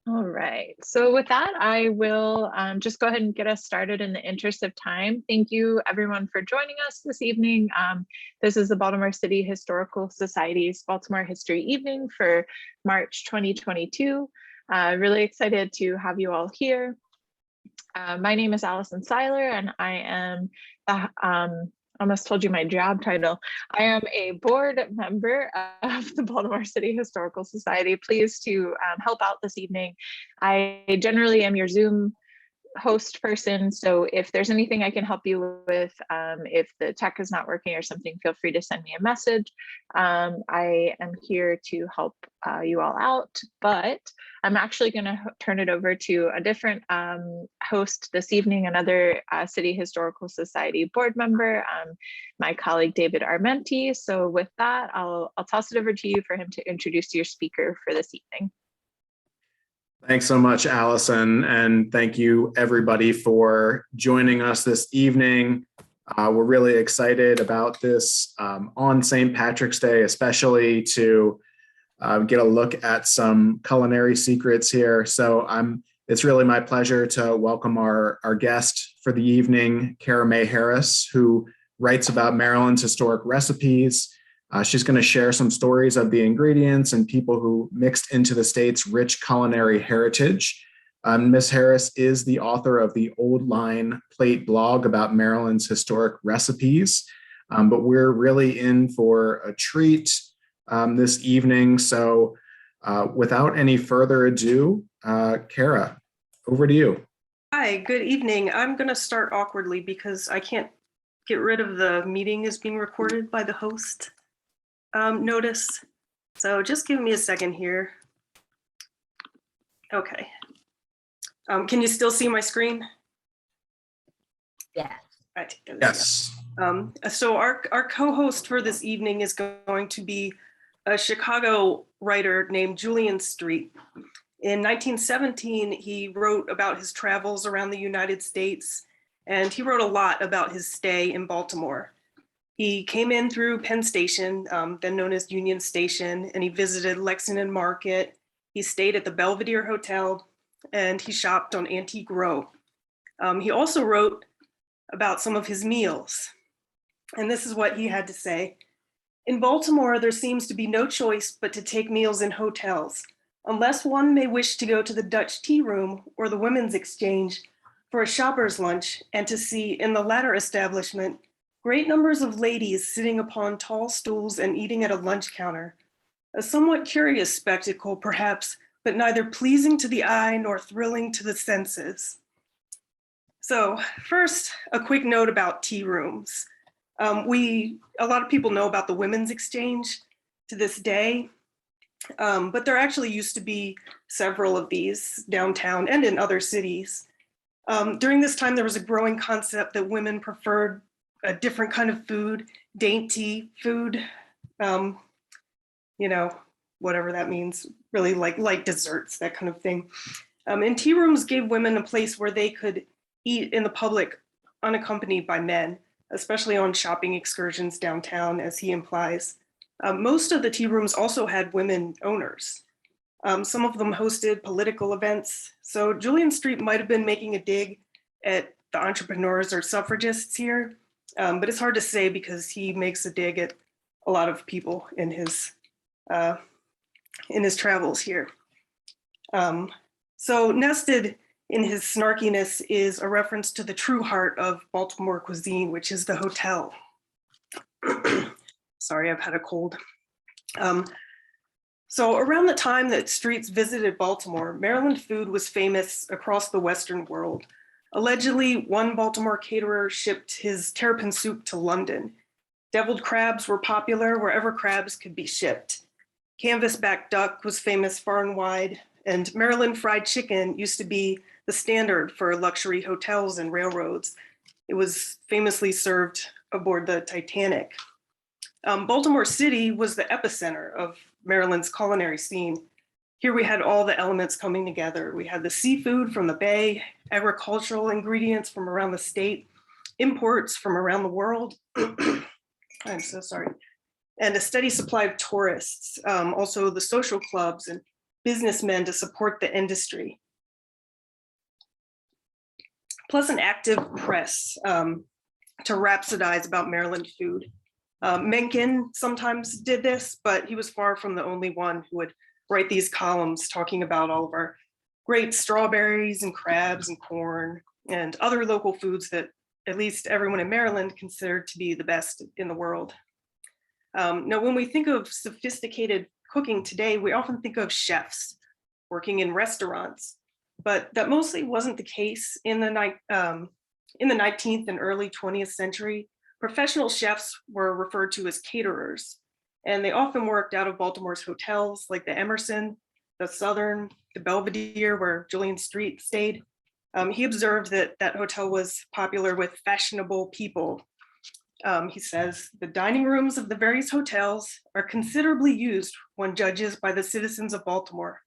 All right. So with that, I will just go ahead and get us started in the interest of time. Thank you everyone for joining us this evening. This is the Baltimore City Historical Society's Baltimore History Evening for March 2022. Really excited to have you all here. My name is Allison Seiler, and I am almost told you my job title. I am a board member of the Baltimore City Historical Society. Pleased to help out this evening. I generally am your Zoom host person, so if there's anything I can help you with, if the tech is not working or something, feel free to send me a message. I am here to help you all out, but I'm actually going to turn it over to a different host this evening, another City Historical Society board member, my colleague David Armenti. So with that, I'll toss it over to you for him to introduce your speaker for this evening. Thanks so much, Allison, and thank you everybody for joining us this evening. We're really excited about this on St. Patrick's Day, especially to get a look at some culinary secrets here. So it's really my pleasure to welcome our guest for the evening, Mae Harris, who writes about Maryland's historic recipes. She's going to share some stories of the ingredients and people who mixed into the state's rich culinary heritage. Ms. Harris is the author of the Old Line Plate blog about Maryland's historic recipes, but we're really in for a treat this evening. So without any further ado, Kara, over to you. Hi, good evening. I'm going to start awkwardly because I can't get rid of the meeting is being recorded by the host notice. So just give me a second here. Okay. Can you still see my screen? Yeah. Right. Yes. So our co-host for this evening is going to be a Chicago writer named Julian Street. In 1917, he wrote about his travels around the United States, and he wrote a lot about his stay in Baltimore. He came in through Penn Station, then known as Union Station, and he visited Lexington Market. He stayed at the Belvedere Hotel, and he shopped on Antique Row. He also wrote about some of his meals, and this is what he had to say. In Baltimore, there seems to be no choice but to take meals in hotels, unless one may wish to go to the Dutch tea room or the women's exchange for a shopper's lunch, and to see in the latter establishment great numbers of ladies sitting upon tall stools and eating at a lunch counter. A somewhat curious spectacle, perhaps, but neither pleasing to the eye nor thrilling to the senses. So first, a quick note about tea rooms. A lot of people know about the women's exchange to this day, but there actually used to be several of these downtown and in other cities. During this time, there was a growing concept that women preferred a different kind of food, dainty food, whatever that means, really like desserts, that kind of thing. And tea rooms gave women a place where they could eat in the public unaccompanied by men, especially on shopping excursions downtown, as he implies. Most of the tea rooms also had women owners. Some of them hosted political events. So Julian Street might have been making a dig at the entrepreneurs or suffragists here, but it's hard to say because he makes a dig at a lot of people in his travels here. So nested in his snarkiness is a reference to the true heart of Baltimore cuisine, which is the hotel. Sorry, I've had a cold. So around the time that Streets visited Baltimore, Maryland food was famous across the Western world. Allegedly, one Baltimore caterer shipped his terrapin soup to London. Deviled crabs were popular wherever crabs could be shipped. Canvasback duck was famous far and wide, and Maryland fried chicken used to be the standard for luxury hotels and railroads. It was famously served aboard the Titanic. Baltimore City was the epicenter of Maryland's culinary scene. Here we had all the elements coming together. We had the seafood from the Bay, agricultural ingredients from around the state, imports from around the world. I'm so sorry. And a steady supply of tourists, also the social clubs and businessmen to support the industry. Plus an active press to rhapsodize about Maryland food. Mencken sometimes did this, but he was far from the only one who would write these columns talking about all of our great strawberries and crabs and corn and other local foods that at least everyone in Maryland considered to be the best in the world. Now, when we think of sophisticated cooking today, we often think of chefs working in restaurants, but that mostly wasn't the case in the 19th and early 20th century. Professional chefs were referred to as caterers, and they often worked out of Baltimore's hotels like the Emerson, the Southern, the Belvedere, where Julian Street stayed. He observed that that hotel was popular with fashionable people. He says, the dining rooms of the various hotels are considerably used when judges by the citizens of Baltimore.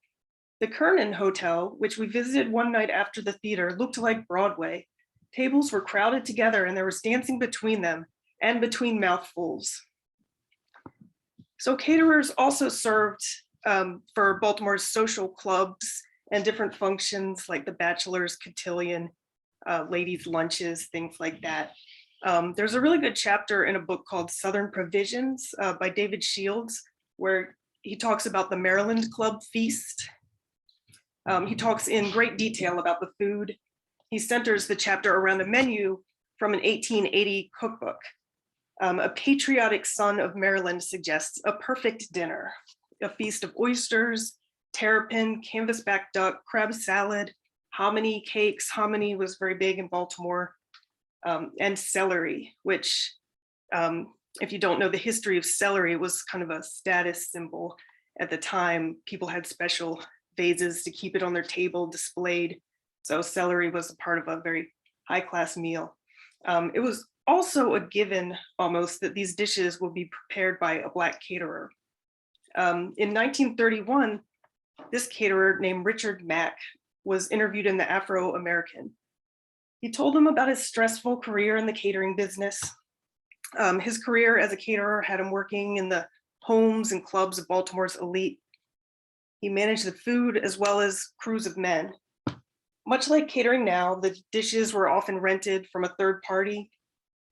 The Kernan Hotel, which we visited one night after the theater, looked like Broadway. Tables were crowded together and there was dancing between them and between mouthfuls. So caterers also served for Baltimore's social clubs and different functions like the bachelor's cotillion, ladies' lunches, things like that. There's a really good chapter in a book called Southern Provisions by David Shields, where he talks about the Maryland Club feast. He talks in great detail about the food. He centers the chapter around a menu from an 1880 cookbook. A patriotic son of Maryland suggests a perfect dinner, a feast of oysters, terrapin, canvasback duck, crab salad, hominy cakes. Hominy was very big in Baltimore. And celery, which, if you don't know the history of celery, it was kind of a status symbol at the time. People had special vases to keep it on their table displayed. So celery was a part of a very high-class meal. It was also a given almost that these dishes would be prepared by a Black caterer. In 1931, this caterer named Richard Mack was interviewed in the Afro-American. He told him about his stressful career in the catering business. His career as a caterer had him working in the homes and clubs of Baltimore's elite. He managed the food as well as crews of men. Much like catering now, the dishes were often rented from a third party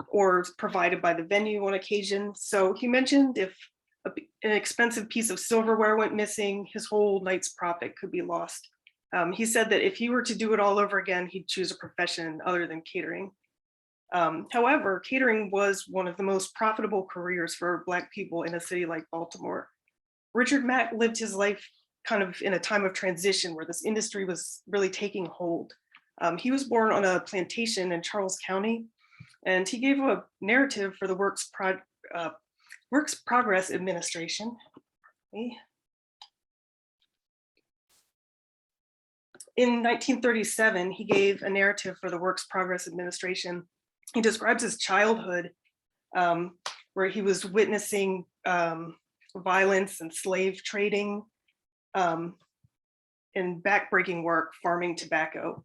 or provided by the venue on occasion. So he mentioned if an expensive piece of silverware went missing, his whole night's profit could be lost. He said that if he were to do it all over again, he'd choose a profession other than catering. However, catering was one of the most profitable careers for Black people in a city like Baltimore. Richard Mack lived his life kind of in a time of transition where this industry was really taking hold. He was born on a plantation in Charles County, and he gave a narrative for the Works Progress Administration. In 1937, he gave a narrative for the Works Progress Administration. He describes his childhood where he was witnessing violence and slave trading and backbreaking work, farming tobacco.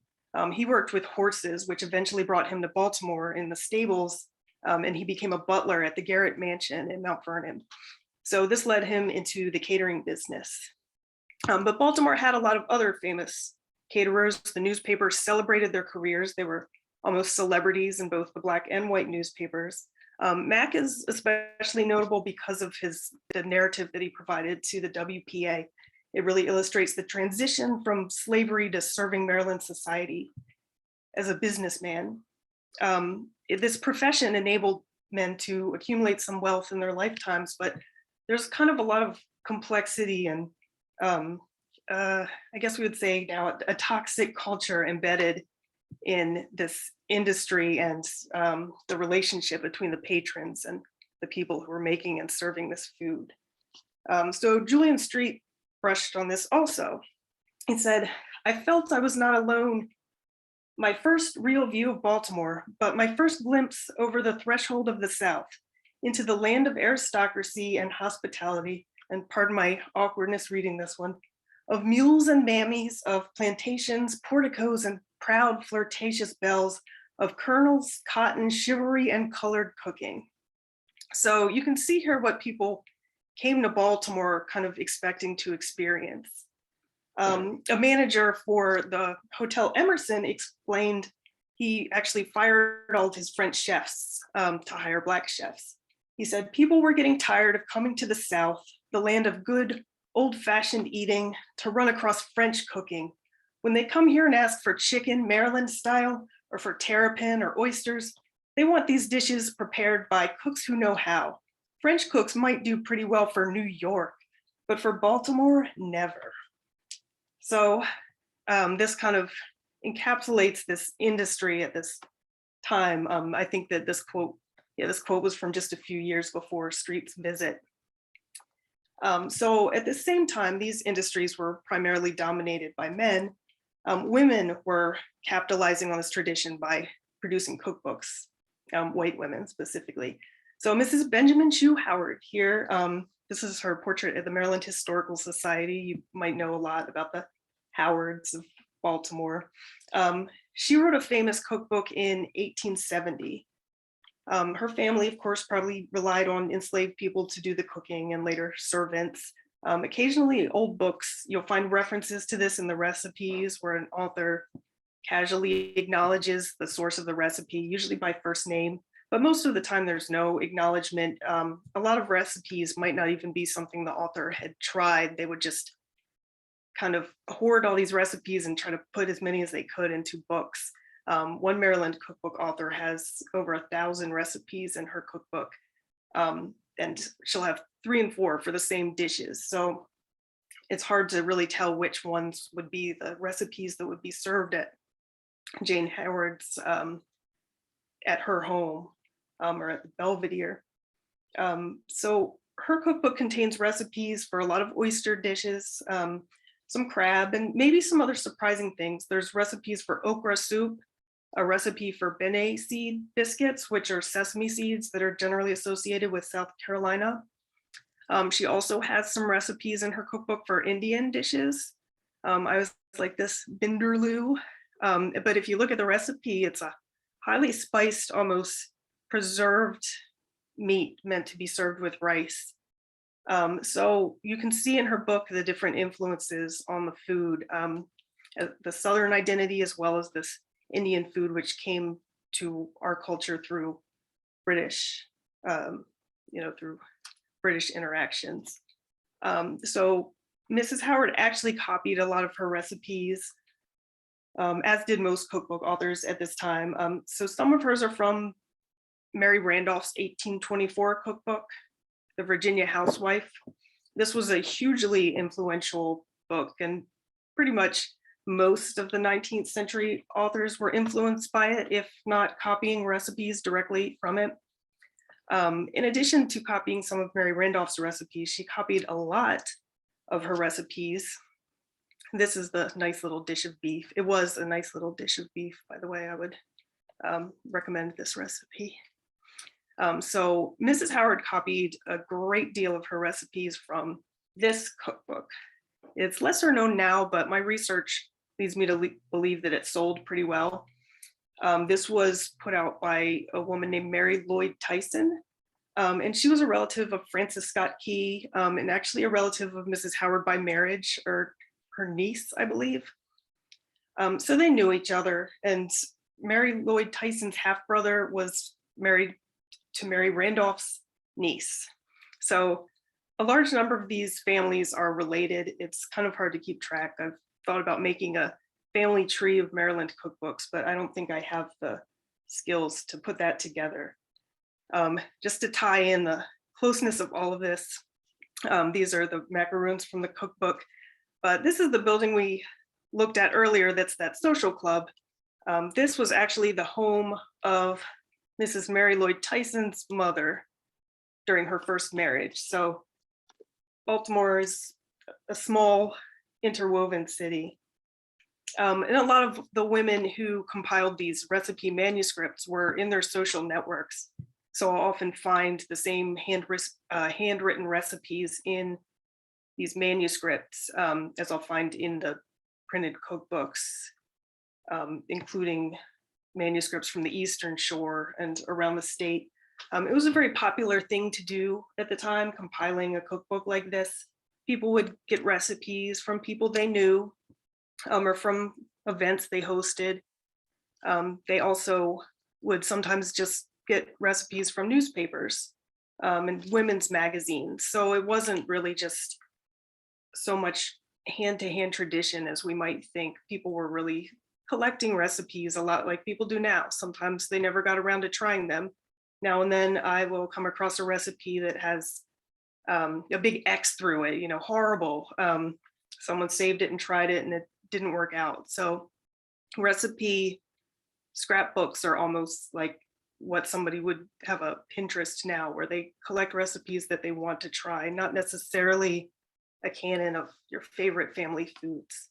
He worked with horses, which eventually brought him to Baltimore in the stables, and he became a butler at the Garrett Mansion in Mount Vernon. So this led him into the catering business. But Baltimore had a lot of other famous caterers. The newspapers celebrated their careers. They were almost celebrities in both the Black and white newspapers. Mack is especially notable because of the narrative that he provided to the WPA. It really illustrates the transition from slavery to serving Maryland society as a businessman. This profession enabled men to accumulate some wealth in their lifetimes, but there's kind of a lot of complexity and I guess we would say now a toxic culture embedded in this industry and the relationship between the patrons and the people who are making and serving this food. So Julian Street brushed on this also. He said, "I felt I was not alone. My first real view of Baltimore, but my first glimpse over the threshold of the South into the land of aristocracy and hospitality," and pardon my awkwardness reading this one, "of mules and mammies, of plantations, porticos, and proud flirtatious belles, of kernels, cotton, chivalry, and colored cooking." So you can see here what people came to Baltimore kind of expecting to experience. A manager for the Hotel Emerson explained he actually fired all of his French chefs to hire Black chefs. He said, people were getting tired of coming to the South, the land of good old-fashioned eating, to run across French cooking. When they come here and ask for chicken Maryland style, or for terrapin or oysters, they want these dishes prepared by cooks who know how. French cooks might do pretty well for New York, but for Baltimore, never. So this kind of encapsulates this industry at this time. I think that this quote was from just a few years before Street's visit. So at the same time, these industries were primarily dominated by men. Women were capitalizing on this tradition by producing cookbooks, white women specifically. So Mrs. Benjamin Chew Howard here, this is her portrait at the Maryland Historical Society. You might know a lot about the Howards of Baltimore. She wrote a famous cookbook in 1870. Her family, of course, probably relied on enslaved people to do the cooking and later servants. Occasionally, old books, you'll find references to this in the recipes where an author casually acknowledges the source of the recipe, usually by first name, but most of the time there's no acknowledgement. A lot of recipes might not even be something the author had tried. They would just kind of hoard all these recipes and try to put as many as they could into books. One Maryland cookbook author has over 1,000 recipes in her cookbook, and she'll have 3 and 4 for the same dishes. So it's hard to really tell which ones would be the recipes that would be served at Jane Howard's at her home or at the Belvedere. So her cookbook contains recipes for a lot of oyster dishes, some crab, and maybe some other surprising things. There's recipes for okra soup, a recipe for bene seed biscuits, which are sesame seeds that are generally associated with South Carolina. She also has some recipes in her cookbook for Indian dishes. I was like this Binderloo, but if you look at the recipe, it's a highly spiced, almost preserved meat meant to be served with rice. So you can see in her book the different influences on the food, the Southern identity as well as this Indian food, which came to our culture through British, through British interactions. So Mrs. Howard actually copied a lot of her recipes, as did most cookbook authors at this time. So some of hers are from Mary Randolph's 1824 cookbook, The Virginia Housewife. This was a hugely influential book, and pretty much most of the 19th century authors were influenced by it, if not copying recipes directly from it. In addition to copying some of Mary Randolph's recipes, she copied a lot of her recipes. This is the nice little dish of beef. It was a nice little dish of beef, by the way. I would recommend this recipe. So Mrs. Howard copied a great deal of her recipes from this cookbook. It's lesser known now, but my research leads me to believe that it sold pretty well. This was put out by a woman named Mary Lloyd Tyson, and she was a relative of Francis Scott Key, and actually a relative of Mrs. Howard by marriage, or her niece, I believe. So they knew each other, and Mary Lloyd Tyson's half-brother was married to Mary Randolph's niece. So a large number of these families are related. It's kind of hard to keep track. I've thought about making a family tree of Maryland cookbooks, but I don't think I have the skills to put that together. Just to tie in the closeness of all of this, these are the macaroons from the cookbook, but this is the building we looked at earlier. That's that social club. This was actually the home of Mrs. Mary Lloyd Tyson's mother during her first marriage. So Baltimore is a small interwoven city. And a lot of the women who compiled these recipe manuscripts were in their social networks. So I'll often find the same handwritten recipes in these manuscripts as I'll find in the printed cookbooks, including manuscripts from the Eastern Shore and around the state. It was a very popular thing to do at the time, compiling a cookbook like this, people would get recipes from people they knew, or from events they hosted. They also would sometimes just get recipes from newspapers and women's magazines. So it wasn't really just so much hand-to-hand tradition as we might think. People were really collecting recipes a lot like people do now. Sometimes they never got around to trying them. Now and then I will come across a recipe that has a big X through it, horrible. Someone saved it and tried it and it didn't work out. So recipe scrapbooks are almost like what somebody would have a Pinterest now, where they collect recipes that they want to try, not necessarily a canon of your favorite family foods.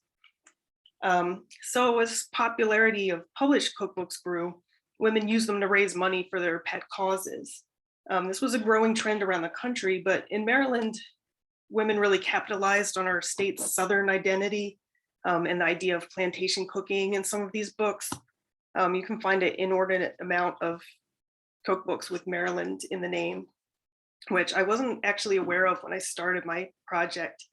So as popularity of published cookbooks grew, women used them to raise money for their pet causes. This was a growing trend around the country, but in Maryland, women really capitalized on our state's Southern identity and the idea of plantation cooking in some of these books. You can find an inordinate amount of cookbooks with Maryland in the name, which I wasn't actually aware of when I started my project.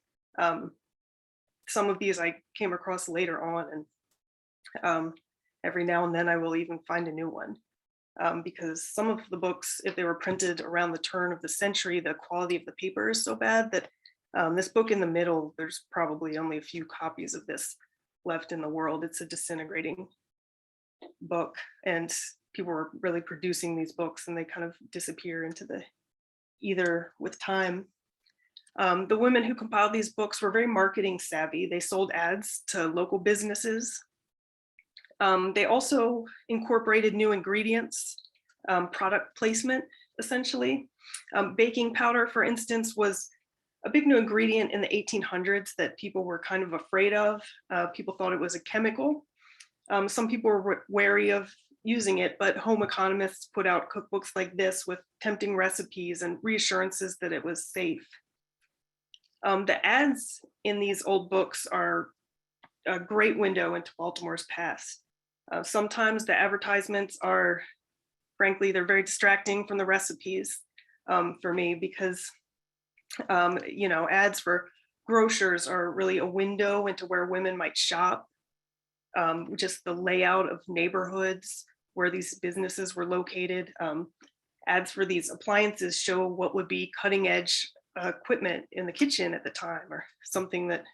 Some of these I came across later on, and every now and then I will even find a new one. Because some of the books, if they were printed around the turn of the century, the quality of the paper is so bad that this book in the middle, there's probably only a few copies of this left in the world. It's a disintegrating book, and people were really producing these books and they kind of disappear into the ether with time. The women who compiled these books were very marketing savvy. They sold ads to local businesses. They also incorporated new ingredients, product placement, essentially. Baking powder, for instance, was a big new ingredient in the 1800s that people were kind of afraid of. People thought it was a chemical. Some people were wary of using it, but home economists put out cookbooks like this with tempting recipes and reassurances that it was safe. The ads in these old books are a great window into Baltimore's past. Sometimes the advertisements are, frankly, they're very distracting from the recipes for me, because, ads for grocers are really a window into where women might shop. Just the layout of neighborhoods where these businesses were located. Ads for these appliances show what would be cutting edge equipment in the kitchen at the time, or something that,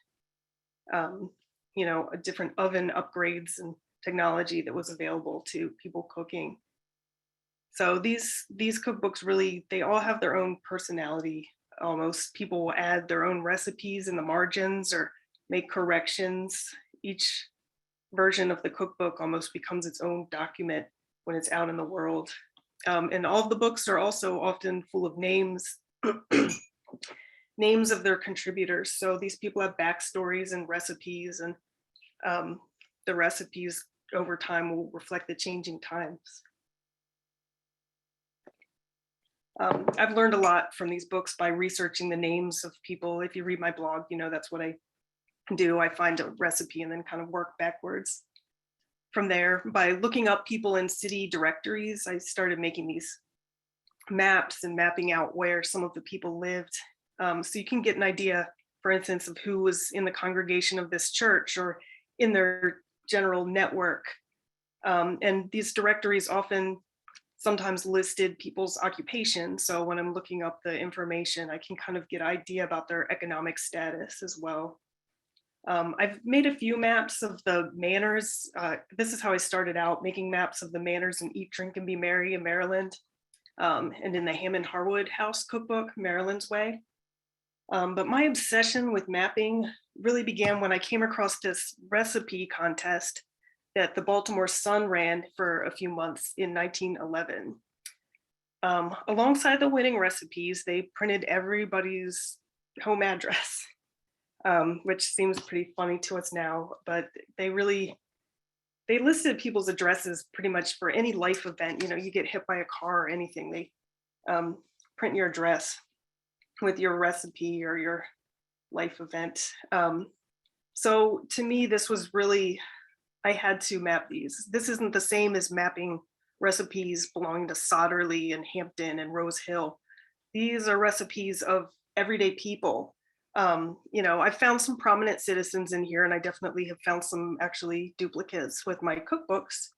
a different oven upgrades and technology that was available to people cooking. So these cookbooks really, they all have their own personality almost. People will add their own recipes in the margins or make corrections. Each version of the cookbook almost becomes its own document when it's out in the world. And all of the books are also often full of names, names of their contributors. So these people have backstories and recipes, and the recipes over time will reflect the changing times. I've learned a lot from these books by researching the names of people. If you read my blog, that's what I do. I find a recipe and then kind of work backwards from there. By looking up people in city directories, I started making these maps and mapping out where some of the people lived. So you can get an idea, for instance, of who was in the congregation of this church or in their general network. And these directories often sometimes listed people's occupation. So when I'm looking up the information, I can kind of get an idea about their economic status as well. I've made a few maps of the manors. This is how I started out, making maps of the manors in Eat, Drink, and Be Merry in Maryland, and in the Hammond Harwood House cookbook, Maryland's Way. But my obsession with mapping really began when I came across this recipe contest that the Baltimore Sun ran for a few months in 1911. Alongside the winning recipes, they printed everybody's home address. Which seems pretty funny to us now, but they listed people's addresses pretty much for any life event. You get hit by a car or anything, they print your address with your recipe or your life event. So to me, this was really, I had to map these. This isn't the same as mapping recipes belonging to Sodderly and Hampton and Rose Hill. These are recipes of everyday people I found some prominent citizens in here, and I definitely have found some actually duplicates with my cookbooks.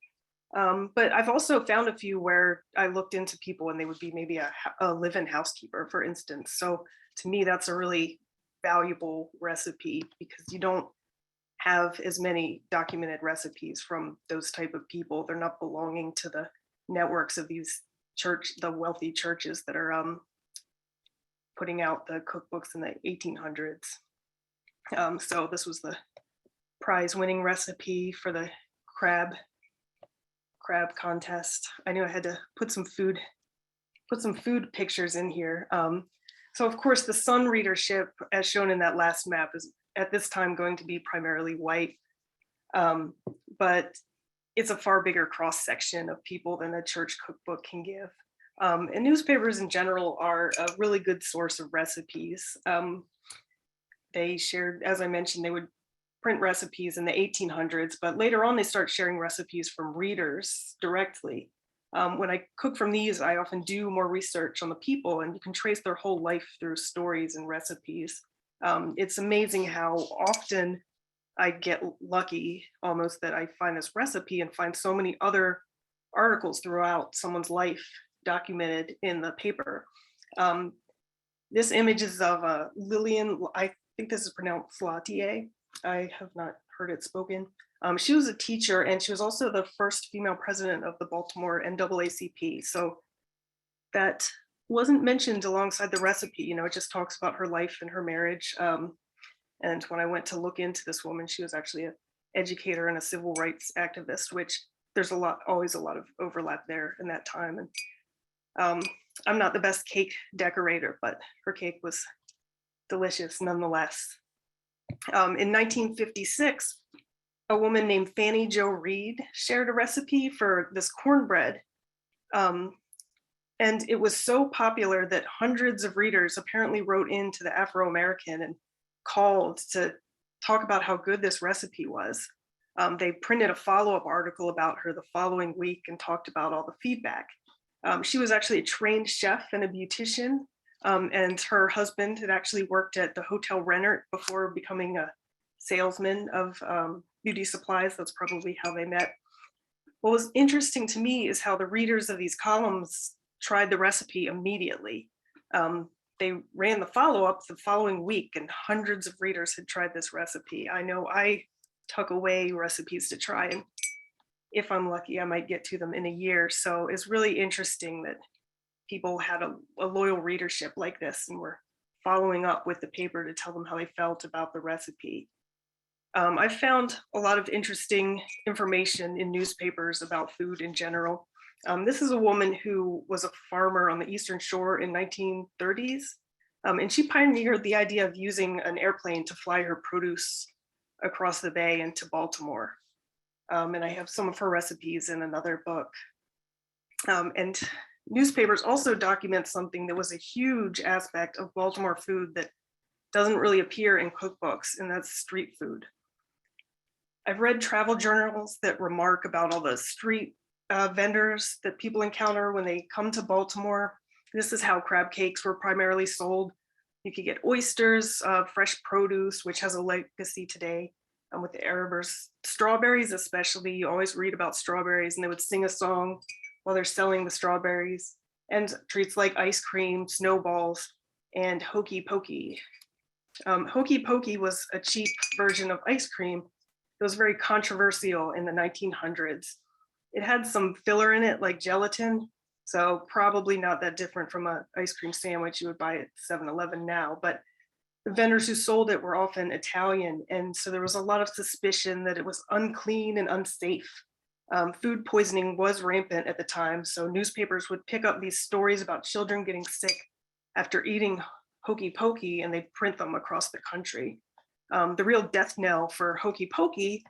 But I've also found a few where I looked into people and they would be maybe a live-in housekeeper, for instance. So to me, that's a really valuable recipe because you don't have as many documented recipes from those type of people. They're not belonging to the networks of the wealthy churches that are putting out the cookbooks in the 1800s. So this was the prize-winning recipe for the crab contest. I knew I had to put some food pictures in here. So of course the Sun readership, as shown in that last map, is at this time going to be primarily white, but it's a far bigger cross section of people than a church cookbook can give. And newspapers in general are a really good source of recipes. They shared, as I mentioned, they would print recipes in the 1800s, but later on they start sharing recipes from readers directly. When I cook from these, I often do more research on the people, and you can trace their whole life through stories and recipes. It's amazing how often I get lucky almost that I find this recipe and find so many other articles throughout someone's life documented in the paper. This image is of Lillian, I think this is pronounced Flatier. I have not heard it spoken. She was a teacher, and she was also the first female president of the Baltimore NAACP. So that wasn't mentioned alongside the recipe. It just talks about her life and her marriage. And when I went to look into this woman, she was actually an educator and a civil rights activist, which there's always a lot of overlap there in that time. And I'm not the best cake decorator, but her cake was delicious nonetheless. In 1956, a woman named Fannie Jo Reed shared a recipe for this cornbread. And it was so popular that hundreds of readers apparently wrote into the Afro-American and called to talk about how good this recipe was. They printed a follow-up article about her the following week and talked about all the feedback. She was actually a trained chef and a beautician, and her husband had actually worked at the Hotel Rennert before becoming a salesman of beauty supplies. That's probably how they met. What was interesting to me is how the readers of these columns tried the recipe immediately. They ran the follow-up the following week, and hundreds of readers had tried this recipe. I know I tuck away recipes to try, and if I'm lucky, I might get to them in a year. So it's really interesting that people had a loyal readership like this and were following up with the paper to tell them how they felt about the recipe. I found a lot of interesting information in newspapers about food in general. This is a woman who was a farmer on the Eastern Shore in 1930s, and she pioneered the idea of using an airplane to fly her produce across the bay into Baltimore. And I have some of her recipes in another book. And newspapers also document something that was a huge aspect of Baltimore food that doesn't really appear in cookbooks, and that's street food. I've read travel journals that remark about all the street vendors that people encounter when they come to Baltimore. This is how crab cakes were primarily sold. You could get oysters, fresh produce, which has a legacy today with the Arabers. Strawberries especially, you always read about strawberries, and they would sing a song while they're selling the strawberries. And treats like ice cream, snowballs, and hokey pokey. Hokey pokey was a cheap version of ice cream. It was very controversial in the 1900s. It had some filler in it like gelatin, so probably not that different from an ice cream sandwich you would buy at 7-Eleven now, but the vendors who sold it were often Italian, and so there was a lot of suspicion that it was unclean and unsafe. Food poisoning was rampant at the time, so newspapers would pick up these stories about children getting sick after eating hokey pokey, and they'd print them across the country. The real death knell for hokey pokey,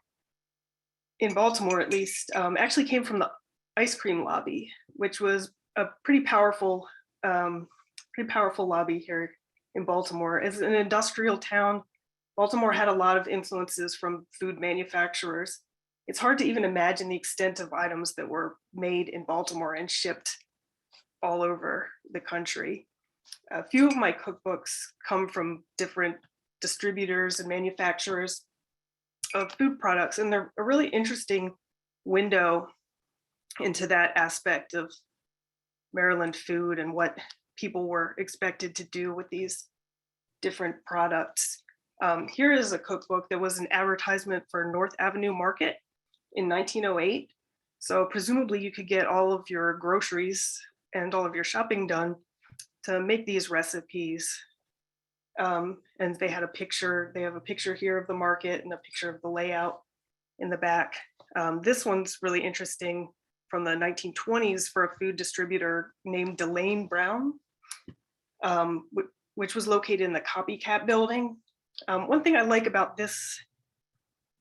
in Baltimore at least, actually came from the ice cream lobby, which was a pretty powerful lobby here in Baltimore. As an industrial town, Baltimore had a lot of influences from food manufacturers. It's hard to even imagine the extent of items that were made in Baltimore and shipped all over the country. A few of my cookbooks come from different distributors and manufacturers of food products. And they're a really interesting window into that aspect of Maryland food and what people were expected to do with these different products. Here is a cookbook that was an advertisement for North Avenue Market in 1908. So presumably you could get all of your groceries and all of your shopping done to make these recipes. And they have a picture here of the market and a picture of the layout in the back. This one's really interesting, from the 1920s, for a food distributor named Delane Brown, which was located in the Copycat Building. One thing I like about this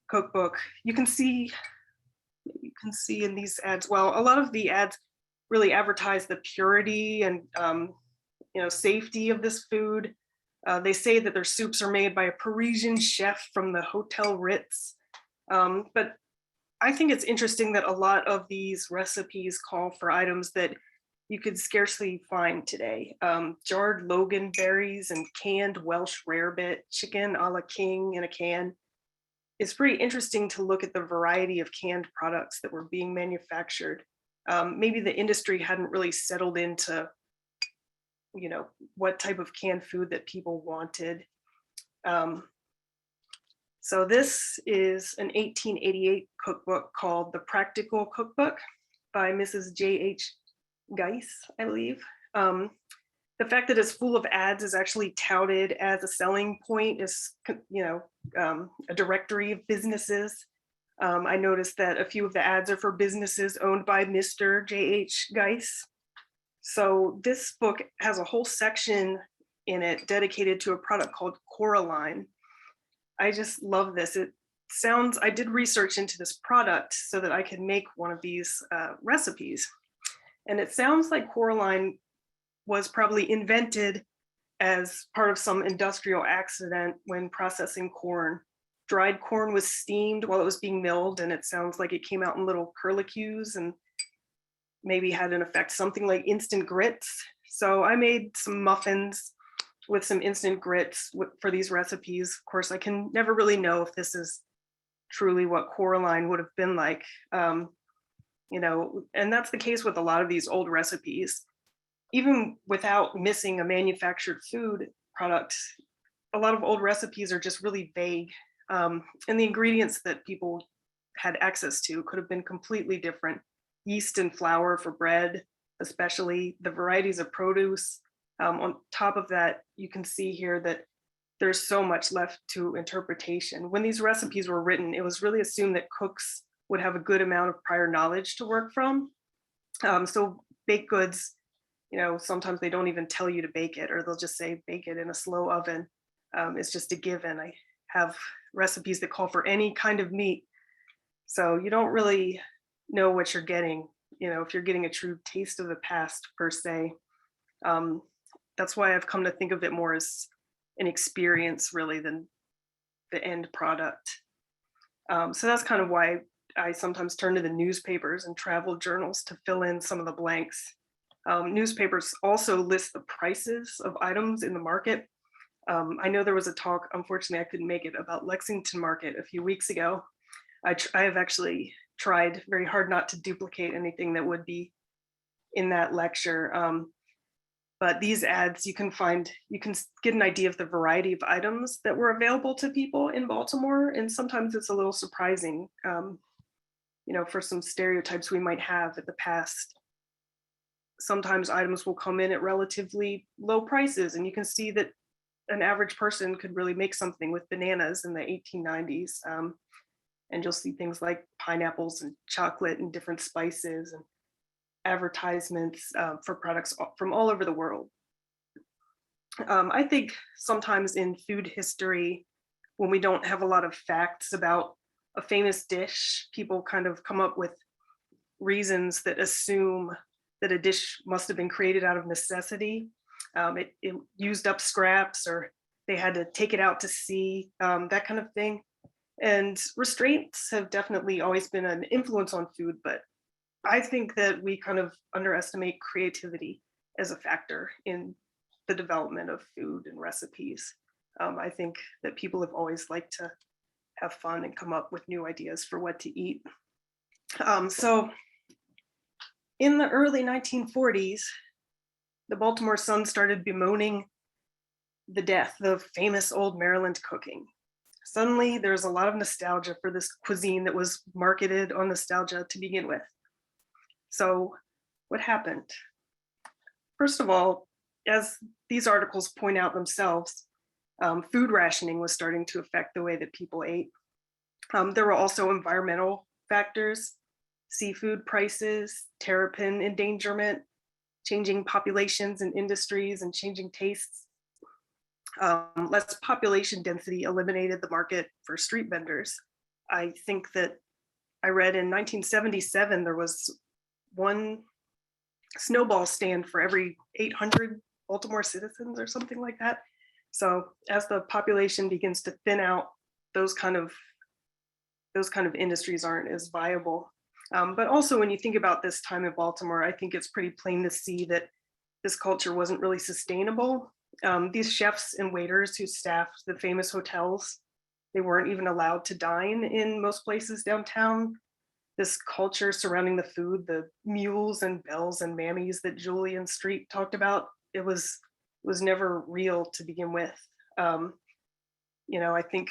cookbook, you can see in these ads, well, a lot of the ads really advertise the purity and safety of this food. They say that their soups are made by a Parisian chef from the Hotel Ritz. But I think it's interesting that a lot of these recipes call for items that you could scarcely find today. Jarred Logan berries and canned Welsh rarebit, chicken a la king in a can. It's pretty interesting to look at the variety of canned products that were being manufactured. Maybe the industry hadn't really settled into, what type of canned food that people wanted. So this is an 1888 cookbook called The Practical Cookbook by Mrs. J.H. Geis, I believe. The fact that it's full of ads is actually touted as a selling point, is a directory of businesses. I noticed that a few of the ads are for businesses owned by Mr. J.H. Geis. So this book has a whole section in it dedicated to a product called Coraline. I just love this. I did research into this product so that I could make one of these recipes. And it sounds like Coraline was probably invented as part of some industrial accident when processing corn. Dried corn was steamed while it was being milled, and it sounds like it came out in little curlicues and maybe had an effect, something like instant grits. So I made some muffins with some instant grits for these recipes. Of course, I can never really know if this is truly what Coraline would have been like. And that's the case with a lot of these old recipes. Even without missing a manufactured food product, a lot of old recipes are just really vague. And the ingredients that people had access to could have been completely different. Yeast and flour for bread, especially the varieties of produce. On top of that, you can see here that there's so much left to interpretation. When these recipes were written, it was really assumed that cooks would have a good amount of prior knowledge to work from. So baked goods, sometimes they don't even tell you to bake it, or they'll just say bake it in a slow oven. It's just a given. I have recipes that call for any kind of meat. So you don't really know what you're getting, if you're getting a true taste of the past per se. That's why I've come to think of it more as an experience really than the end product. So that's kind of why I sometimes turn to the newspapers and travel journals to fill in some of the blanks. Newspapers also list the prices of items in the market. I know there was a talk, unfortunately I couldn't make it, about Lexington Market a few weeks ago. I have actually tried very hard not to duplicate anything that would be in that lecture. But these ads, you can get an idea of the variety of items that were available to people in Baltimore. And sometimes it's a little surprising, for some stereotypes we might have at the past. Sometimes items will come in at relatively low prices, and you can see that an average person could really make something with bananas in the 1890s. And you'll see things like pineapples and chocolate and different spices and advertisements for products from all over the world. I think sometimes in food history, when we don't have a lot of facts about a famous dish, people kind of come up with reasons that assume that a dish must have been created out of necessity. It used up scraps, or they had to take it out to sea, that kind of thing. And restraints have definitely always been an influence on food, but I think that we kind of underestimate creativity as a factor in the development of food and recipes. I think that people have always liked to have fun and come up with new ideas for what to eat. So in the early 1940s, the Baltimore Sun started bemoaning the death of famous old Maryland cooking. Suddenly, there's a lot of nostalgia for this cuisine that was marketed on nostalgia to begin with. So what happened? First of all, as these articles point out themselves, food rationing was starting to affect the way that people ate. There were also environmental factors, seafood prices, terrapin endangerment, changing populations and industries, and changing tastes. Less population density eliminated the market for street vendors. I think that I read in 1977, there was one snowball stand for every 800 Baltimore citizens or something like that. So as the population begins to thin out, those kind of industries aren't as viable. But also when you think about this time in Baltimore, I think it's pretty plain to see that this culture wasn't really sustainable. These chefs and waiters who staffed the famous hotels, they weren't even allowed to dine in most places downtown. This culture surrounding the food, the mules and bells and mammies that Julian Street talked about, it was never real to begin with. I think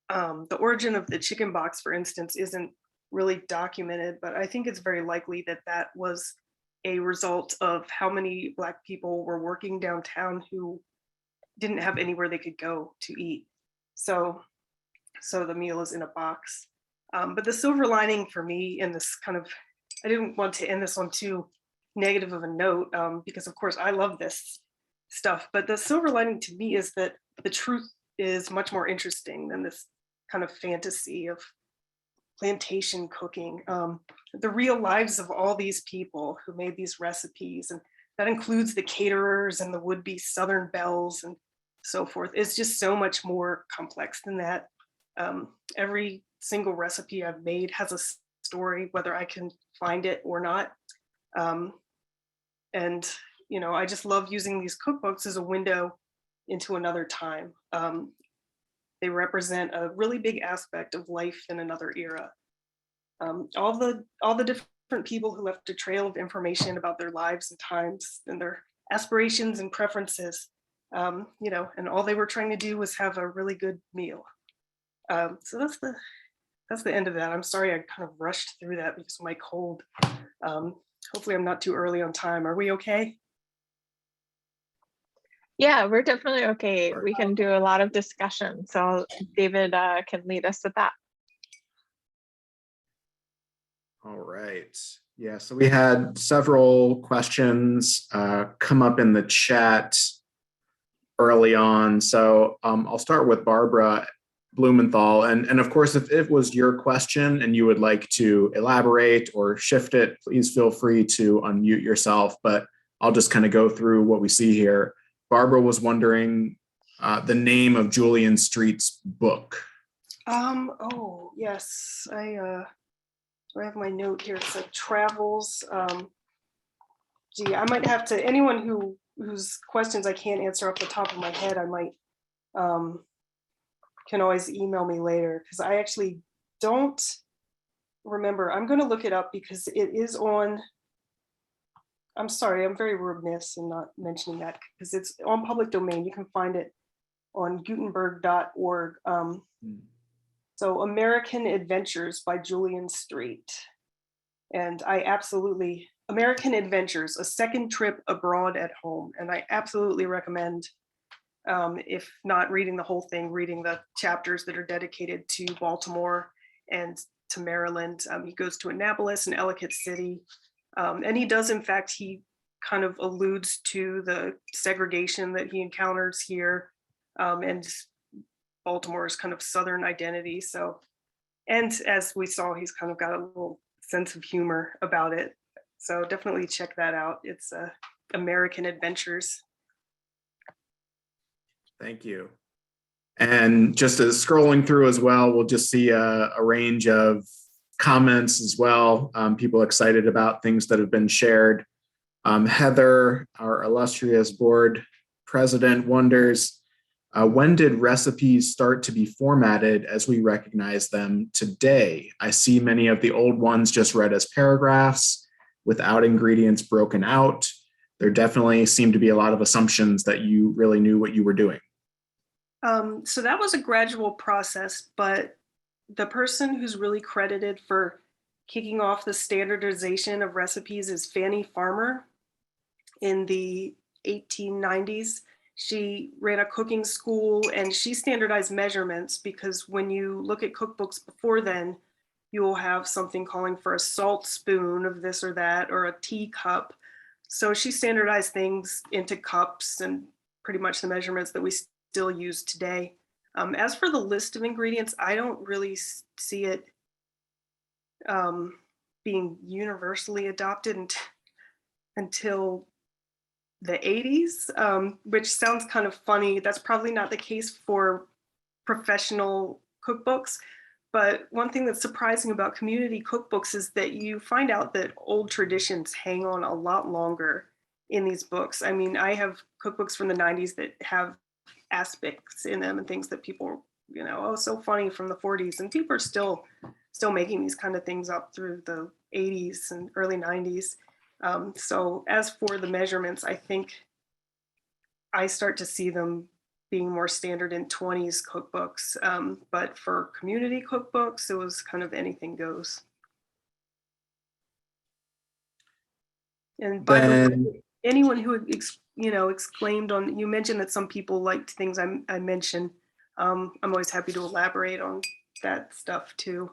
the origin of the chicken box, for instance, isn't really documented, but I think it's very likely that that was a result of how many Black people were working downtown who didn't have anywhere they could go to eat. So the meal is in a box. But the silver lining for me in this I didn't want to end this on too negative of a note, because of course I love this stuff, but the silver lining to me is that the truth is much more interesting than this kind of fantasy of plantation cooking. The real lives of all these people who made these recipes, and that includes the caterers and the would-be Southern belles and so forth, is just so much more complex than that. Every single recipe I've made has a story, whether I can find it or not. And I just love using these cookbooks as a window into another time. They represent a really big aspect of life in another era. All the different people who left a trail of information about their lives and times and their aspirations and preferences, and all they were trying to do was have a really good meal. So that's the end of that. I'm sorry I kind of rushed through that because of my cold. Hopefully I'm not too early on time. Are we okay? Yeah, we're definitely okay. We can do a lot of discussion. So David can lead us with that. All right. Yeah, so we had several questions come up in the chat early on. So I'll start with Barbara Blumenthal. And of course, if it was your question and you would like to elaborate or shift it, please feel free to unmute yourself. But I'll just kind of go through what we see here. Barbara was wondering the name of Julian Street's book. Oh, yes. I have my note here. It's like travels. I might have to, anyone whose questions I can't answer off the top of my head, I might can always email me later, because I actually don't remember. I'm going to look it up because it is on, I'm sorry, I'm very remiss in not mentioning that because it's on public domain. You can find it on Gutenberg.org. So American Adventures by Julian Street. And American Adventures, a second trip abroad at home. And I absolutely recommend, if not reading the whole thing, reading the chapters that are dedicated to Baltimore and to Maryland. He goes to Annapolis and Ellicott City. And he does, in fact, he kind of alludes to the segregation that he encounters here, and Baltimore's kind of Southern identity. So, and as we saw, he's kind of got a little sense of humor about it. So definitely check that out. It's American Adventures. Thank you. And just as scrolling through as well, we'll just see a range of comments as well. People excited about things that have been shared. Heather, our illustrious board president, wonders, When did recipes start to be formatted as we recognize them today? I see many of the old ones just read as paragraphs without ingredients broken out. There definitely seem to be a lot of assumptions that you really knew what you were doing. So that was a gradual process, but the person who's really credited for kicking off the standardization of recipes is Fanny Farmer in the 1890s. She ran a cooking school and she standardized measurements, because when you look at cookbooks before then, you will have something calling for a salt spoon of this or that, or a teacup. So she standardized things into cups and pretty much the measurements that we still use today. As for the list of ingredients, I don't really see it being universally adopted until the 80s, which sounds kind of funny. That's probably not the case for professional cookbooks. But one thing that's surprising about community cookbooks is that you find out that old traditions hang on a lot longer in these books. I mean, I have cookbooks from the 90s that have aspects in them and things that people, oh, so funny from the 40s. And people are still making these kind of things up through the 80s and early 90s. So as for the measurements, I think I start to see them being more standard in 20s cookbooks. But for community cookbooks, it was kind of anything goes. And by the way, anyone who exclaimed on, you mentioned that some people liked things I mentioned. I'm always happy to elaborate on that stuff too.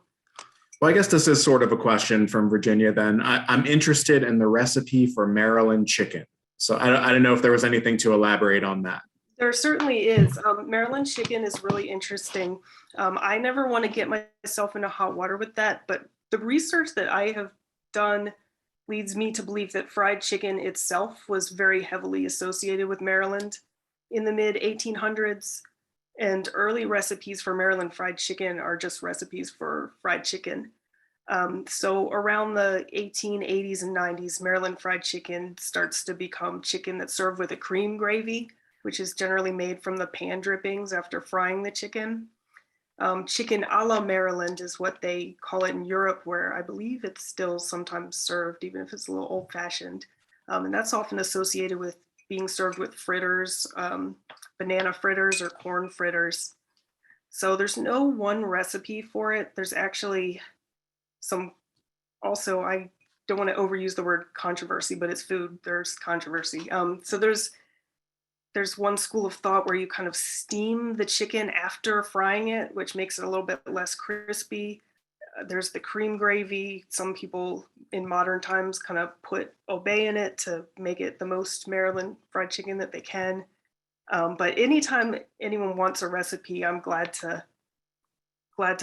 Well, I guess this is sort of a question from Virginia then. I'm interested in the recipe for Maryland chicken. So I don't know if there was anything to elaborate on that. There certainly is. Maryland chicken is really interesting. I never want to get myself into hot water with that, but the research that I have done leads me to believe that fried chicken itself was very heavily associated with Maryland in the mid 1800s. And early recipes for Maryland fried chicken are just recipes for fried chicken. So around the 1880s and 90s, Maryland fried chicken starts to become chicken that's served with a cream gravy, which is generally made from the pan drippings after frying the chicken. Chicken a la Maryland is what they call it in Europe, where I believe it's still sometimes served, even if it's a little old fashioned. And that's often associated with being served with fritters, banana fritters or corn fritters. So there's no one recipe for it. There's actually also, I don't want to overuse the word controversy, but it's food, there's controversy. So there's one school of thought where you kind of steam the chicken after frying it, which makes it a little bit less crispy. There's the cream gravy. Some people in modern times kind of put obey in it to make it the most Maryland fried chicken that they can. But anytime anyone wants a recipe, I'm glad to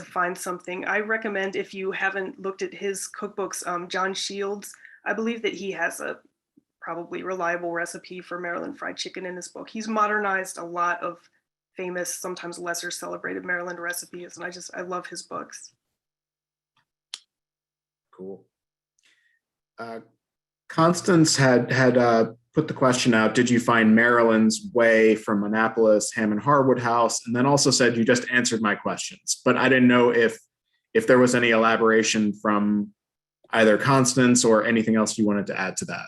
find something. I recommend, if you haven't looked at his cookbooks, John Shields, I believe that he has a probably reliable recipe for Maryland fried chicken in his book. He's modernized a lot of famous, sometimes lesser celebrated Maryland recipes, and I love his books. Cool. Constance had put the question out, did you find Maryland's way from Annapolis, Hammond Harwood House? And then also said you just answered my questions, but I didn't know if there was any elaboration from either Constance or anything else you wanted to add to that.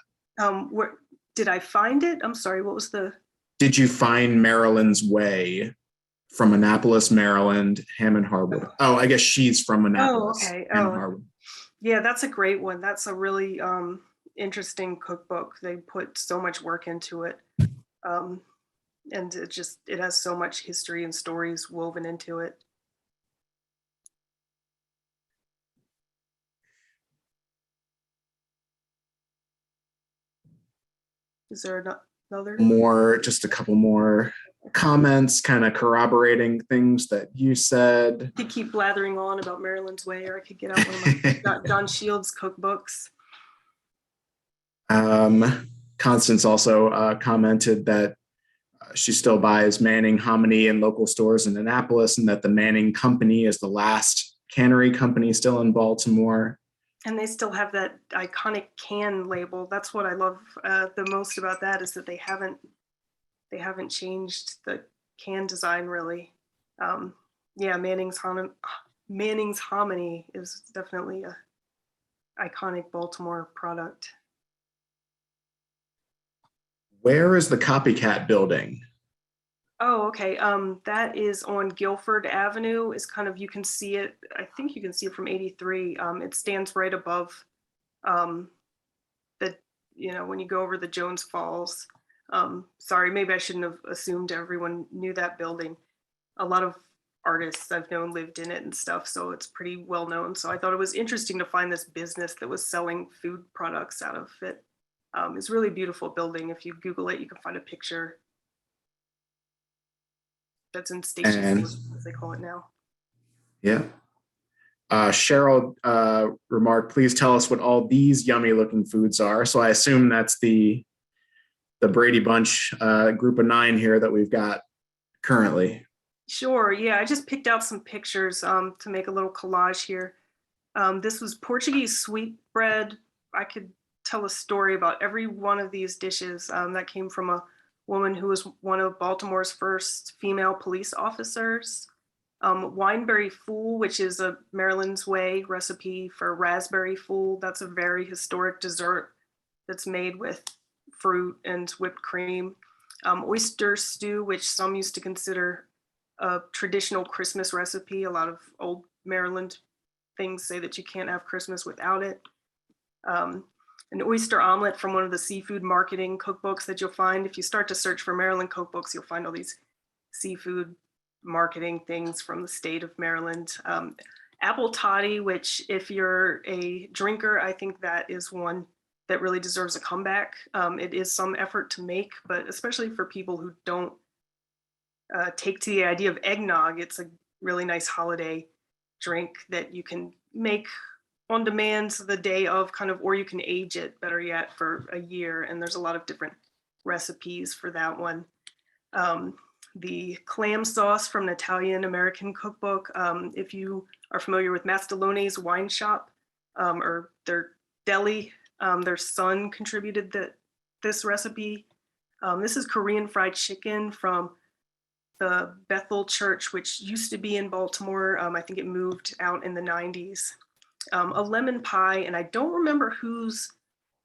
Where did I find it? I'm sorry, what was the? Did you find Maryland's way from Annapolis, Maryland, Hammond Harwood? Oh, I guess she's from Annapolis. Oh, okay. Hammond Harwood. Yeah, that's a great one. That's a really interesting cookbook. They put so much work into it. And it has so much history and stories woven into it. Is there another? Just a couple more comments, kind of corroborating things that you said. I could keep blathering on about Maryland's Way, or I could get out one of my John Shields cookbooks. Constance also commented that she still buys Manning hominy in local stores in Annapolis, and that the Manning Company is the last cannery company still in Baltimore. And they still have that iconic can label. That's what I love the most about that, is that they haven't changed the can design, really. Yeah, Manning's Hominy is definitely a iconic Baltimore product. Where is the Copycat Building? Oh, okay. That is on Guilford Avenue. Is kind of, you can see it. I think you can see it from 83. It stands right above the, when you go over the Jones Falls. Sorry, maybe I shouldn't have assumed everyone knew that building. A lot of artists I've known lived in it and stuff, so it's pretty well known. So I thought it was interesting to find this business that was selling food products out of it. It's a really beautiful building. If you Google it, you can find a picture. That's in Station Station, as they call it now. Yeah. Cheryl remarked, please tell us what all these yummy looking foods are. So I assume that's the Brady Bunch group of 9 here that we've got currently. Sure, yeah, I just picked out some pictures to make a little collage here. This was Portuguese sweetbread. I could tell a story about every one of these dishes. That came from a woman who was one of Baltimore's first female police officers. Wineberry Fool, which is a Maryland's Way recipe for raspberry fool. That's a very historic dessert that's made with fruit and whipped cream. Oyster stew, which some used to consider a traditional Christmas recipe. A lot of old Maryland things say that you can't have Christmas without it. An oyster omelet from one of the seafood marketing cookbooks that you'll find. If you start to search for Maryland cookbooks, you'll find all these seafood marketing things from the state of Maryland. Apple toddy, which if you're a drinker, I think that is one that really deserves a comeback. It is some effort to make, but especially for people who don't take to the idea of eggnog, it's a really nice holiday drink that you can make on demand the day of, kind of, or you can age it, better yet, for a year. And there's a lot of different recipes for that one. The Clam Sauce from an Italian American cookbook. If you are familiar with Mastallone's wine shop or their deli, their son contributed this recipe. This is Korean fried chicken from the Bethel Church, which used to be in Baltimore. I think it moved out in the 90s. A lemon pie, and I don't remember whose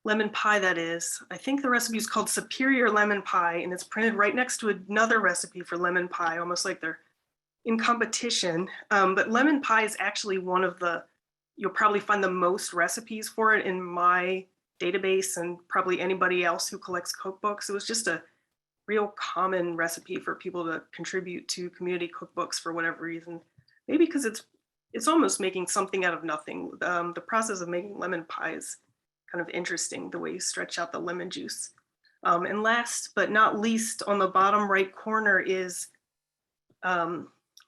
lemon pie that is. I think the recipe is called Superior Lemon Pie, and it's printed right next to another recipe for lemon pie, almost like they're in competition. But lemon pie is actually one of you'll probably find the most recipes for it in my database, and probably anybody else who collects cookbooks. It was just a real common recipe for people to contribute to community cookbooks for whatever reason. Maybe because it's almost making something out of nothing. The process of making lemon pie is kind of interesting, the way you stretch out the lemon juice. And last but not least, on the bottom right corner is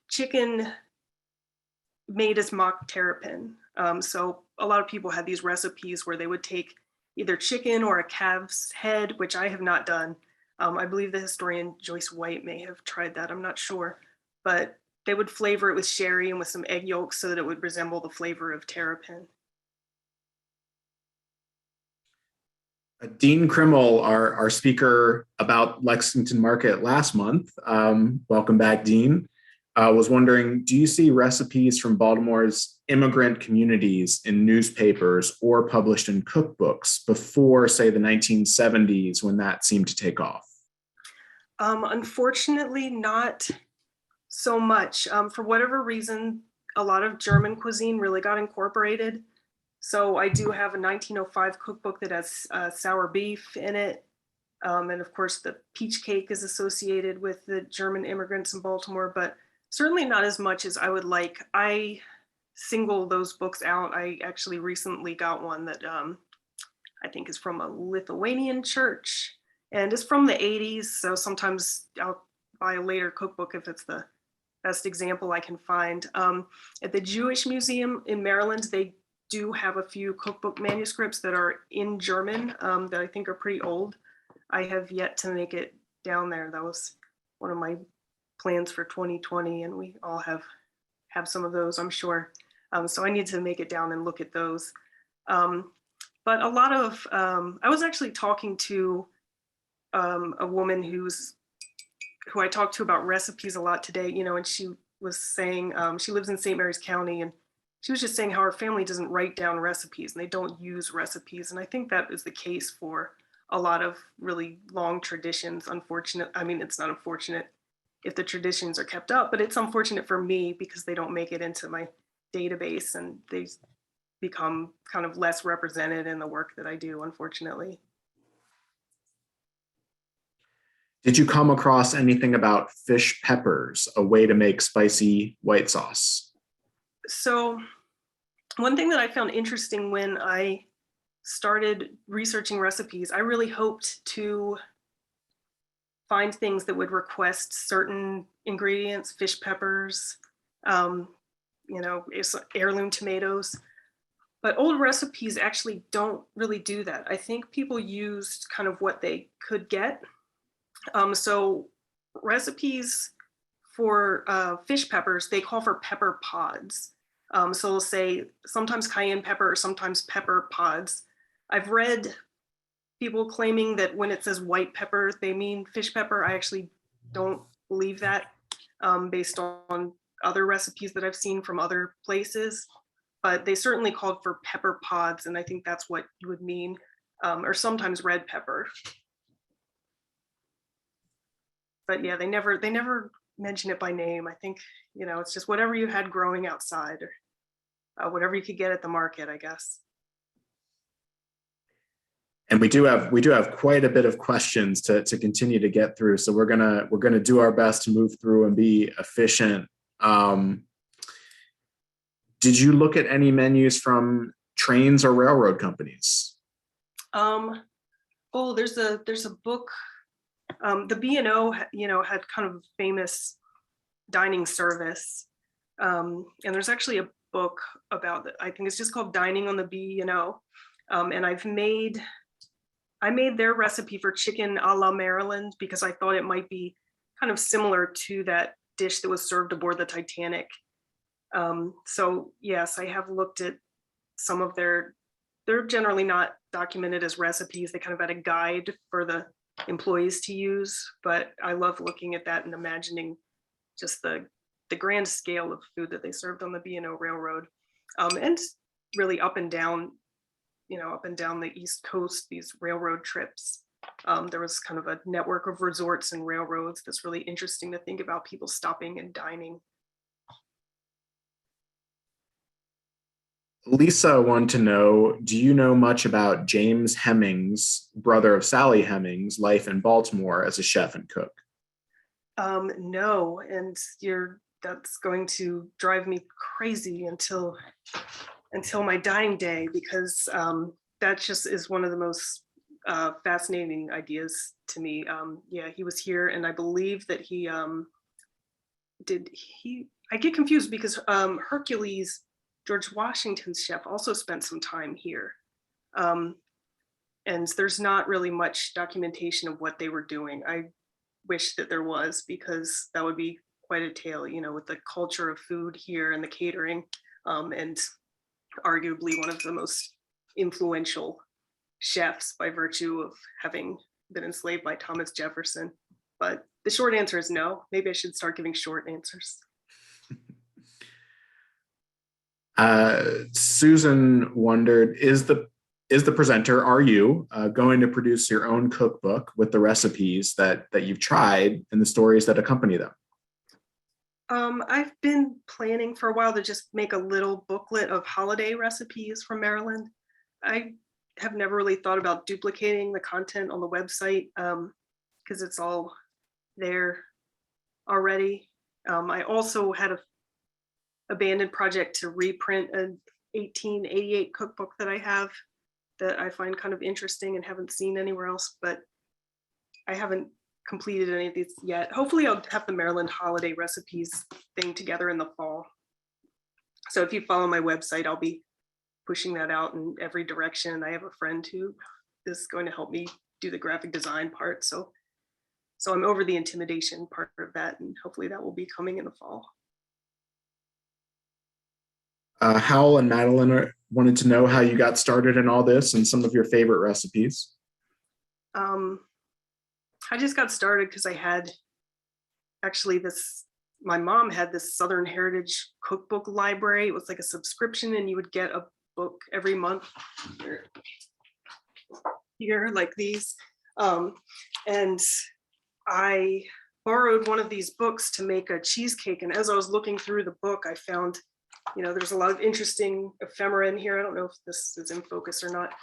chicken made as mock terrapin. So a lot of people had these recipes where they would take either chicken or a calf's head, which I have not done. I believe the historian Joyce White may have tried that, I'm not sure. But they would flavor it with sherry and with some egg yolks so that it would resemble the flavor of terrapin. Dean Krimmel, our speaker about Lexington Market last month, welcome back, Dean, was wondering, do you see recipes from Baltimore's immigrant communities in newspapers or published in cookbooks before, say, the 1970s, when that seemed to take off? Unfortunately, not so much. For whatever reason, a lot of German cuisine really got incorporated. So I do have a 1905 cookbook that has sour beef in it. And of course, the peach cake is associated with the German immigrants in Baltimore, but certainly not as much as I would like. I single those books out. I actually recently got one that I think is from a Lithuanian church, and it's from the 80s. So sometimes I'll buy a later cookbook if it's the best example I can find. At the Jewish Museum in Maryland, they do have a few cookbook manuscripts that are in German that I think are pretty old. I have yet to make it down there. That was one of my plans for 2020, and we all have some of those, I'm sure. So I need to make it down and look at those. But a lot of, I was actually talking to a woman who's who I talked to about recipes a lot today, and she was saying she lives in St. Mary's County, and she was just saying how her family doesn't write down recipes and they don't use recipes. And I think that is the case for a lot of really long traditions. It's not unfortunate if the traditions are kept up, but it's unfortunate for me because they don't make it into my database and they become kind of less represented in the work that I do, unfortunately. Did you come across anything about fish peppers, a way to make spicy white sauce? So one thing that I found interesting when I started researching recipes, I really hoped to find things that would request certain ingredients, fish peppers, heirloom tomatoes. But old recipes actually don't really do that. I think people used kind of what they could get. So recipes for fish peppers, they call for pepper pods. So they'll say sometimes cayenne pepper or sometimes pepper pods. I've read people claiming that when it says white pepper, they mean fish pepper. I actually don't believe that based on other recipes that I've seen from other places. But they certainly called for pepper pods, and I think that's what you would mean, or sometimes red pepper. But yeah, they never mention it by name. I think, it's just whatever you had growing outside or whatever you could get at the market, I guess. And we do have quite a bit of questions to continue to get through. So we're gonna do our best to move through and be efficient. Did you look at any menus from trains or railroad companies? There's a book. The B&O, had kind of a famous dining service. And there's actually a book about it. I think it's just called Dining on the B&O. And I made their recipe for chicken a la Maryland because I thought it might be kind of similar to that dish that was served aboard the Titanic. So yes, I have looked at some of they're generally not documented as recipes. They kind of had a guide for the employees to use, but I love looking at that and imagining just the grand scale of food that they served on the B&O Railroad, and really up and down the East Coast, these railroad trips. There was kind of a network of resorts and railroads that's really interesting to think about, people stopping and dining. Lisa wanted to know, do you know much about James Hemings, brother of Sally Hemings, life in Baltimore as a chef and cook? No, and that's going to drive me crazy until my dying day, because that just is one of the most fascinating ideas to me. He was here, and I believe that I get confused because Hercules, George Washington's chef, also spent some time here. And there's not really much documentation of what they were doing. I wish that there was, because that would be quite a tale, with the culture of food here and the catering, and arguably one of the most influential chefs by virtue of having been enslaved by Thomas Jefferson. But the short answer is no. Maybe I should start giving short answers. Susan wondered, is the presenter, are you going to produce your own cookbook with the recipes that you've tried and the stories that accompany them? I've been planning for a while to just make a little booklet of holiday recipes from Maryland. I have never really thought about duplicating the content on the website because it's all there already. I also had a abandoned project to reprint an 1888 cookbook that I have that I find kind of interesting and haven't seen anywhere else, but I haven't completed any of these yet. Hopefully I'll have the Maryland holiday recipes thing together in the fall. So if you follow my website, I'll be pushing that out in every direction. I have a friend who is going to help me do the graphic design part. So I'm over the intimidation part of that, and hopefully that will be coming in the fall. Howell and Madeline wanted to know how you got started in all this and some of your favorite recipes. I just got started because I had actually my mom had this Southern Heritage cookbook library. It was like a subscription and you would get a book every month here like these. And I borrowed one of these books to make a cheesecake. And as I was looking through the book, I found, there's a lot of interesting ephemera in here. I don't know if this is in focus or not.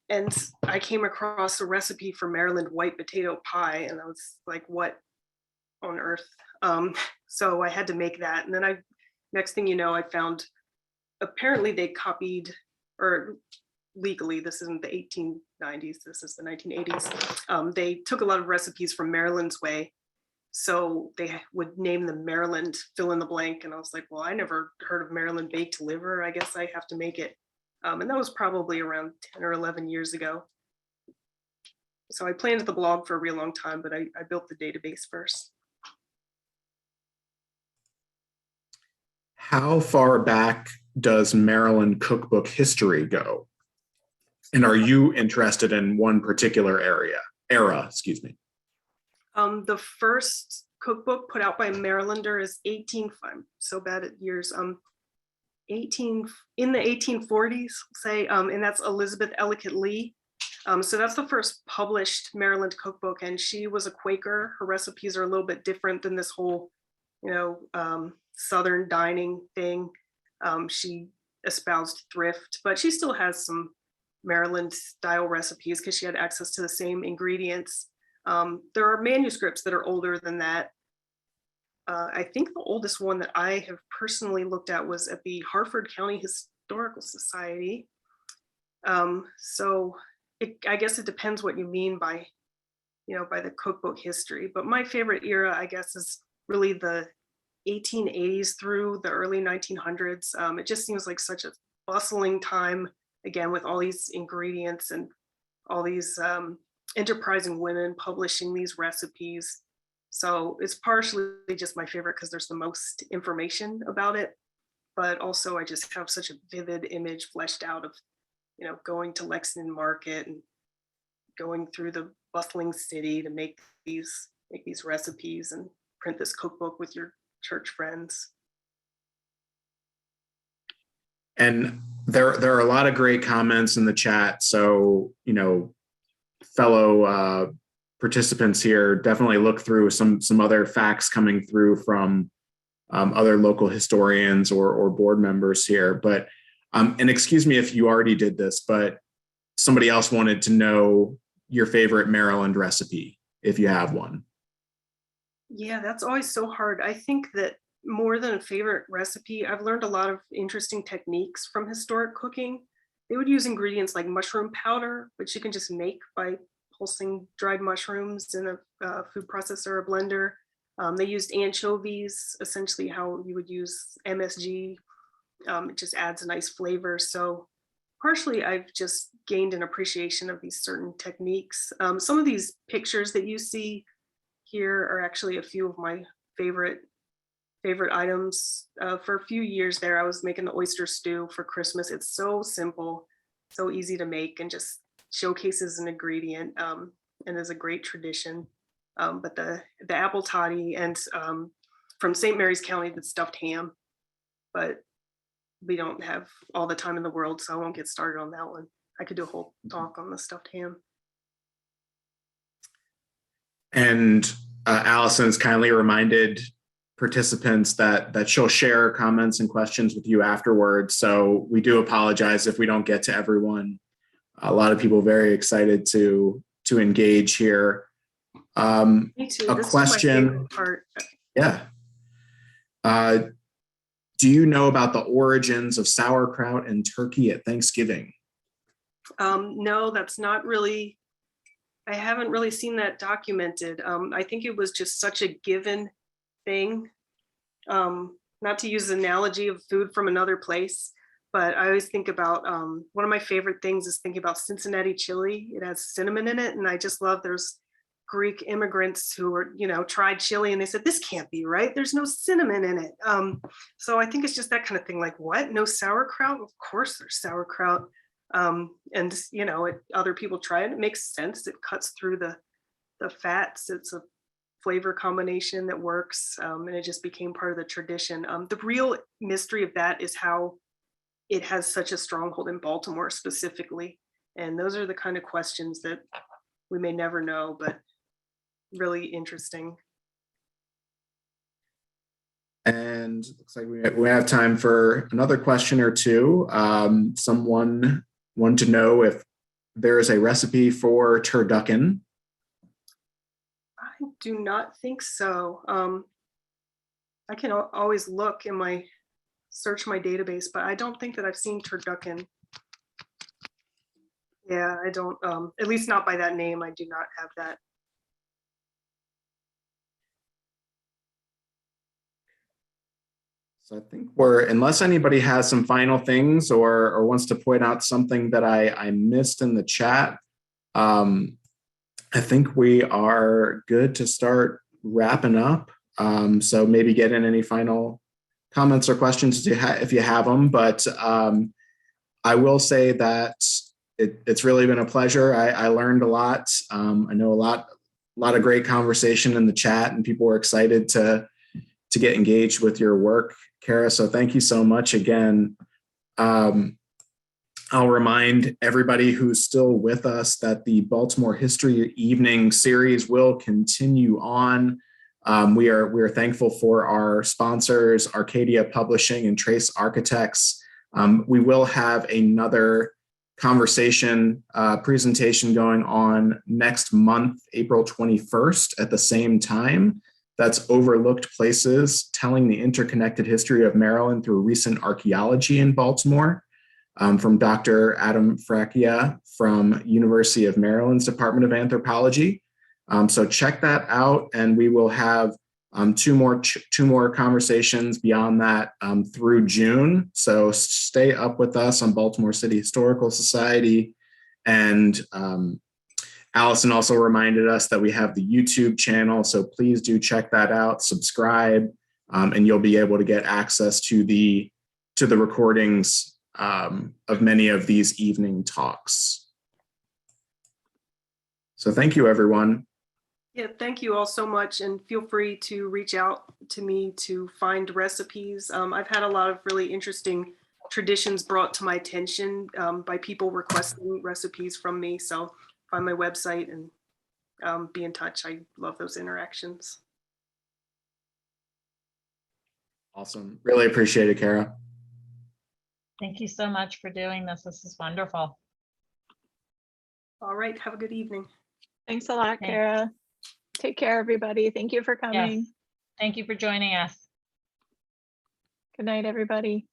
And I came across a recipe for Maryland white potato pie. And I was like, what on earth? So I had to make that. And then next thing you know, I found, apparently they copied, or legally, this isn't the 1890s, this is the 1980s. They took a lot of recipes from Maryland's way. So they would name them Maryland fill in the blank. And I was like, well, I never heard of Maryland baked liver. I guess I have to make it. And that was probably around 10 or 11 years ago. So I planned the blog for a real long time, but I built the database first. How far back does Maryland cookbook history go? And are you interested in one particular era, excuse me? The first cookbook put out by a Marylander is I'm so bad at years, in the 1840s, say, and that's Elizabeth Ellicott Lee. So that's the first published Maryland cookbook, and she was a Quaker. Her recipes are a little bit different than this whole, Southern dining thing. She espoused thrift, but she still has some Maryland style recipes because she had access to the same ingredients. There are manuscripts that are older than that. I think the oldest one that I have personally looked at was at the Harford County Historical Society. So I guess it depends what you mean by, by the cookbook history. But my favorite era, I guess, is really the 1880s through the early 1900s. It just seems like such a bustling time, again, with all these ingredients and all these enterprising women publishing these recipes. So it's partially just my favorite because there's the most information about it, but also I just have such a vivid image fleshed out of, going to Lexington Market and going through the bustling city to make these recipes and print this cookbook with your church friends. And there are a lot of great comments in the chat. So, fellow participants here, definitely look through some other facts coming through from other local historians or board members here. But, and excuse me if you already did this, but somebody else wanted to know your favorite Maryland recipe, if you have one. Yeah, that's always so hard. I think that more than a favorite recipe, I've learned a lot of interesting techniques from historic cooking. They would use ingredients like mushroom powder, which you can just make by pulsing dried mushrooms in a food processor or a blender. They used anchovies, essentially how you would use MSG. It just adds a nice flavor. So partially, I've just gained an appreciation of these certain techniques. Some of these pictures that you see here are actually a few of my favorite items. For a few years there, I was making the oyster stew for Christmas. It's so simple, so easy to make, and just showcases an ingredient, and is a great tradition. But the apple toddy and from St. Mary's County, the stuffed ham, but we don't have all the time in the world, so I won't get started on that one. I could do a whole talk on the stuffed ham. And Allison's kindly reminded participants that she'll share comments and questions with you afterwards. So we do apologize if we don't get to everyone. A lot of people very excited to engage here. Me too. A this question. Is my favorite part. Yeah. Do you know about the origins of sauerkraut and turkey at Thanksgiving? No, that's not really. I haven't really seen that documented. I think it was just such a given thing. Not to use the analogy of food from another place, but I always think about one of my favorite things is thinking about Cincinnati chili. It has cinnamon in it, and I just love there's Greek immigrants who were, tried chili and they said, this can't be right. There's no cinnamon in it. So I think it's just that kind of thing, like, what? No sauerkraut? Of course there's sauerkraut. And other people try it. It makes sense. It cuts through the fats. It's a flavor combination that works, and it just became part of the tradition. The real mystery of that is how it has such a stronghold in Baltimore specifically. And those are the kind of questions that we may never know, but really interesting. And looks like we have time for another question or two. Someone wanted to know if there is a recipe for turducken. I do not think so. I can always look in my search my database, but I don't think that I've seen turducken. Yeah, I don't, at least not by that name. I do not have that. So I think unless anybody has some final things or wants to point out something that I missed in the chat, I think we are good to start wrapping up. So maybe get in any final comments or questions if you have them. But I will say that it's really been a pleasure. I learned a lot. I know a lot of great conversation in the chat, and people were excited to get engaged with your work, Kara. So thank you so much again. I'll remind everybody who's still with us that the Baltimore History Evening series will continue on. We are thankful for our sponsors, Arcadia Publishing and Trace Architects. We will have another conversation presentation going on next month, April 21st at the same time. That's Overlooked Places, Telling the Interconnected History of Maryland Through Recent Archaeology in Baltimore, from Dr. Adam Fracchia from University of Maryland's Department of Anthropology. So check that out, and we will have two more conversations beyond that through June. So stay up with us on Baltimore City Historical Society. And Allison also reminded us that we have the YouTube channel, so please do check that out, subscribe, and you'll be able to get access to the recordings of many of these evening talks. So thank you, everyone. Yeah, thank you all so much, and feel free to reach out to me to find recipes. I've had a lot of really interesting traditions brought to my attention by people requesting recipes from me. So find my website and be in touch. I love those interactions. Awesome. Really appreciate it, Kara. Thank you so much for doing this. This is wonderful. All right, have a good evening. Thanks a lot, Thanks. Kara. Take care, everybody. Thank you for coming. Yes. Thank you for joining us. Good night, everybody.